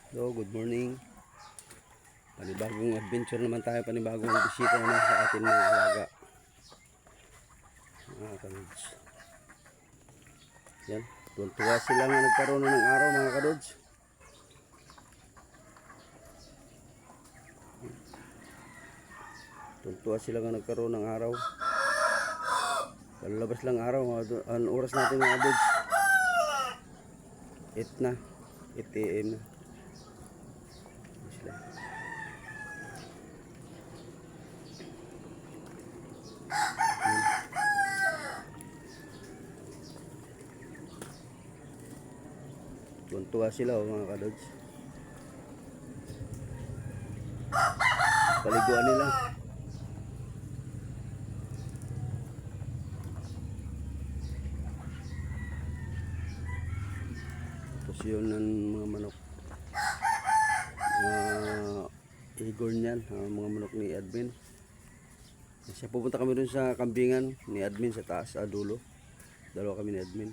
Hello, good morning. Panibagong adventure naman tayo, panibagong bisita naman sa atin mga alaga. Mga kadods. Yan, tuwa sila nga nagkaroon na ng araw mga kadods. Tuwa sila nga nagkaroon ng araw. Lalabas lang araw, ang oras natin mga kadods. 8 na, 8 AM na. Sila. Tuntua sila mga kadods. Paliguan nila. Tapos yun ng mga manok. Mga igor niyan, mga manok ni admin. Kasi pupunta kami dun sa kambingan ni admin sa taas, sa dulo. Dalawa kami ni admin.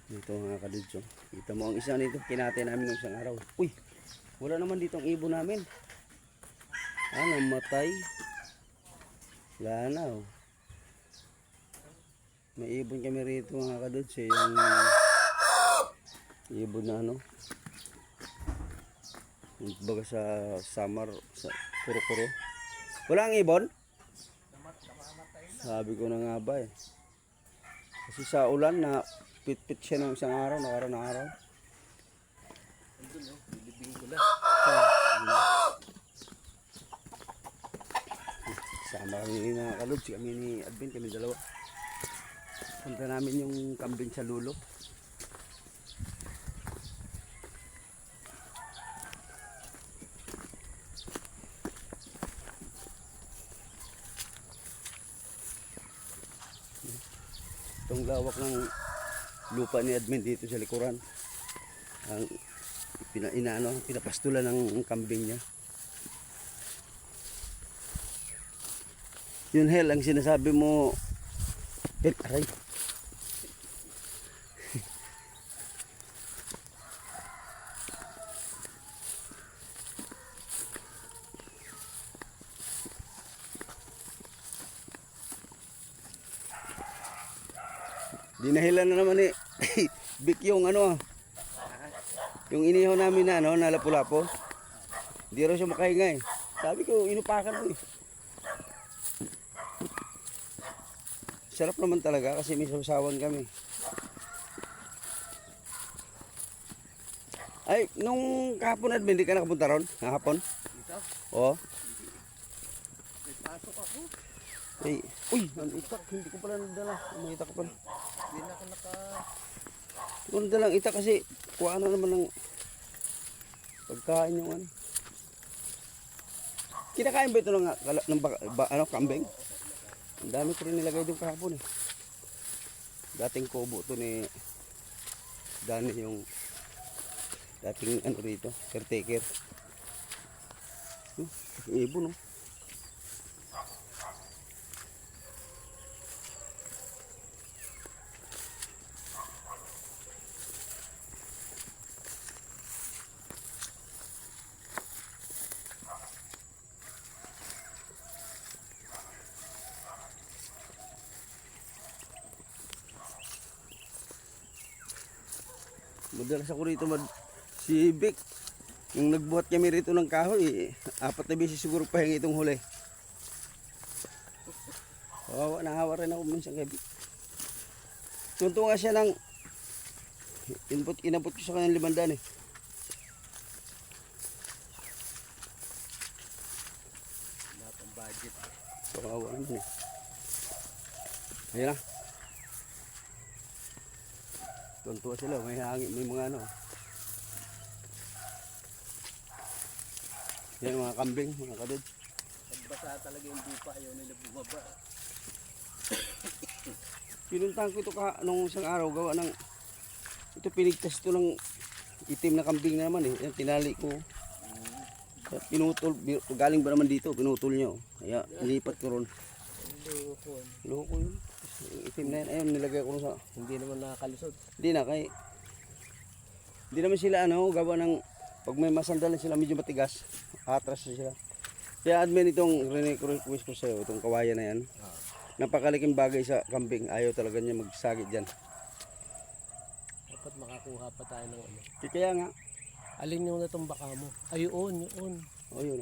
Dito mga kadidso. Kita mo ang isa nito. Kinate namin ng isang araw. Uy! Wala naman dito ang ibon namin. Namatay. Wala na oh. May ibon kami rito mga kadidso. Yung ibon na ano. Baga sa summer. Sa kuro-kuro. Wala ang ibon? Sabi ko na nga ba eh. Kasi sa ulan na pit-pit siya ng isang araw, nakaraan na araw. Andun oh, bilibing ko na. Sama kami mga kaluds, kami ni Advin, kami dalawa. Punta namin yung kambing sa lulo. Itong lawak ng lupa ni admin dito sa likuran. Ang pinapastulan ng kambing niya. Yun hell, ang sinasabi mo, aray. Dinahilan na naman eh. Bik yung ano, yung inihaw namin na ano, na lapu-lapo. Hindi raw siya makahinga eh. Sabi ko, inupakan mo eh. Sarap naman talaga kasi may sausawan kami. Ay, nung kahapon admin, hindi ka nakapunta ron? Kahapon? Dito? Oo. May pasok ako. Ay, uy, ang itak. Hindi ko pala nadala. May itak ko pala. Hindi na ako naka... Hindi ko nadalang itak kasi kuha na naman ng pagkain yung ano. Kinakain ba ito ng ano, kambing? Ang dami ko rin nilagay doon kahapon eh. Dating kubo to ni Dani yung dating ano rito, caretaker. Ibon oh. Madalas ako rito si Vic. Yung nagbuhat kami rito ng kahoy, 4 na beses siguro pahingi itong huli. Nahawa rin ako minsan kay Vic. Tunto nga siya ng inabot ko sa kanyang 500 eh. Wala pang budget. Kawawa naman eh. Ayun na. Tuntua sila, may hangin, may mga ano. Yan mga kambing, mga kadod. Pagbasa talaga yung lupa, ayaw nila bumaba. Pinuntahan ko ito nung isang araw, gawa ng, ito pinigtas ito ng itim na kambing na naman eh. Yan, tinali ko. Pinutol, galing ba naman dito, pinutol niya. Oh. Kaya ilipat ko ron. Loko. Loko yun. Yung itim na yan, ayun, nilagay ko ron sa... Hindi naman nakakalusot. Hindi na, kay... Hindi naman sila, gawa ng... Pag may masandalan sila, medyo matigas. Atras na sila. Kaya admin itong request ko sa'yo, itong kawayan na yan. Napakaliking bagay sa kambing. Ayaw talaga niya magsagit dyan. Dapat makakuha pa tayo ng ano. Kaya nga. Alin yung natumbaka mo? Ay, yun. O yun.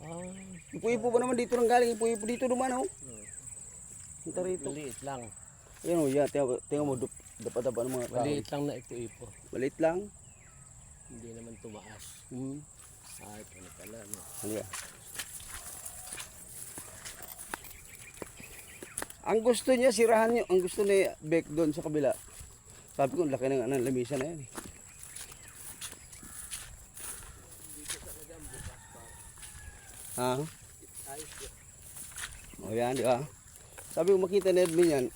Ay, Ipo-ipo ba naman dito nang galing? Ipo-ipo dito naman, oh. Punta rito. maliit lang. Ayun, oh, yeah. Tingnan mo, dapat-dapat ng mga kahoy. Maliit lang na ipo-ipo. Maliit lang. Hindi naman tumaas. Ay, ano pala, no? Halika. Ang gusto niya, sirahan niyo. Ang gusto ni Beck doon sa kabila. Sabi ko, laki ng lamisan na yan. Eh. Ha? O yan, di ba? Sabi ko, makita ni Edwin yan.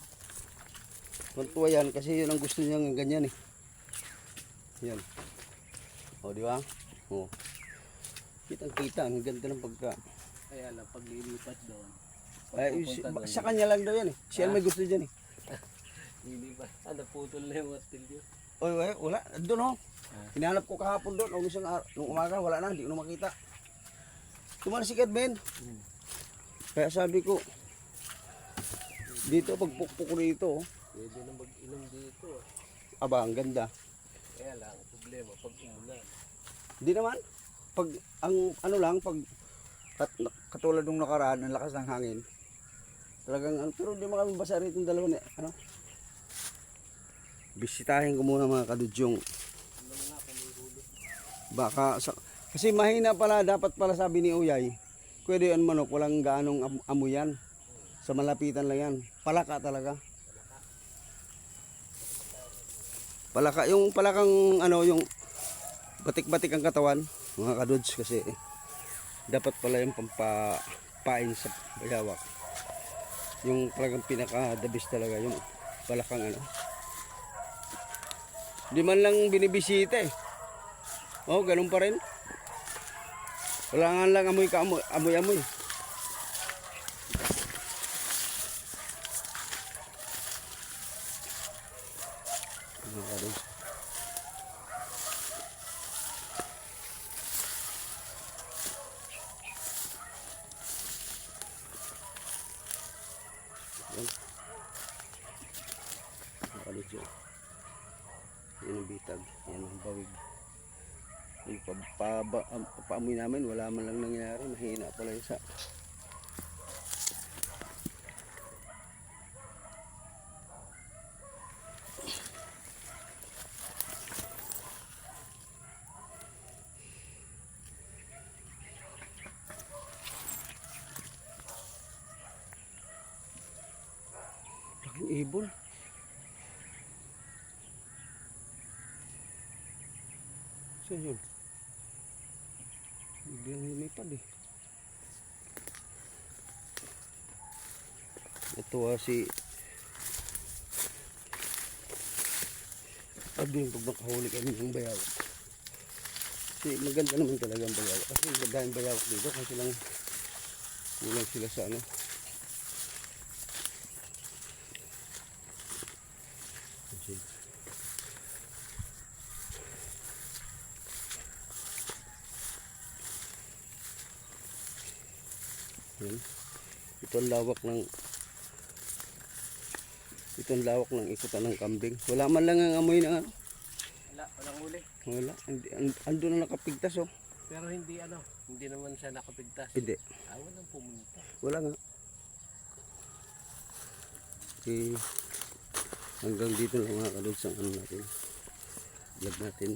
Tuntua yan kasi yun ang gusto niya ng ganyan eh. Yan. O, di ba? O. Kitang-kita, ang ganda ng pagka. Kaya lang, pag lilipat doon. Ay, sa kanya lang daw yan eh. Siya may gusto dyan eh. Lilipat. Naputol na yung martilyo. Oy, wala. Doon oh. Hinahanap ko kahapon doon. Nung umaga, wala na. Hindi ko na makita. Tumalas si Edwin. Kaya sabi ko, dito, pagpukpuk ko rito. Oh. Pwede na mag-inom dito. Aba, ang ganda. Kaya lang, problema, pag umulan. Hindi naman. Pag, ang ano lang, pag katulad nung nakaraan, ang lakas ng hangin. Talagang, pero hindi mo kami basa rito yung dalawa na, bisitahin ko muna mga kadudyong. Baka, kasi mahina pala, dapat pala sabi ni Uyay, pwede yan manok, walang gaanong amoy yan. Sa malapitan lang yan. Palaka talaga. Palaka, yung palakang, yung batik-batik ang katawan, mga kaduds, kasi dapat pala yung pampapain sa bayawak. Yung talagang pinaka-dabis talaga, yung palakang Di man lang binibisita eh. Oh, ganun pa rin. Wala nga lang amoy-amoy. Yan ang bitag, yan ang bawig. Yung paamoy namin, wala man lang nangyari, mahina pala yung sa. Laking ibon. Saan yun? Biglang lumipad eh. Ito si Abding pag nakahuli kami ng bayawak. Kasi maganda naman talaga ang bayawak. Kasi magandang bayawak dito kasi lang kulang sila sa Yan. Ito ang lawak ng ikutan ng kambing. Wala man lang ang amoy ng Walang huli. Wala. Ando na nakapigtas oh. Pero hindi hindi naman siya nakapigtas. Hindi. Walang pumunta. Wala nga. Okay. Hanggang dito lang mga kaluds ang natin. Vlog natin.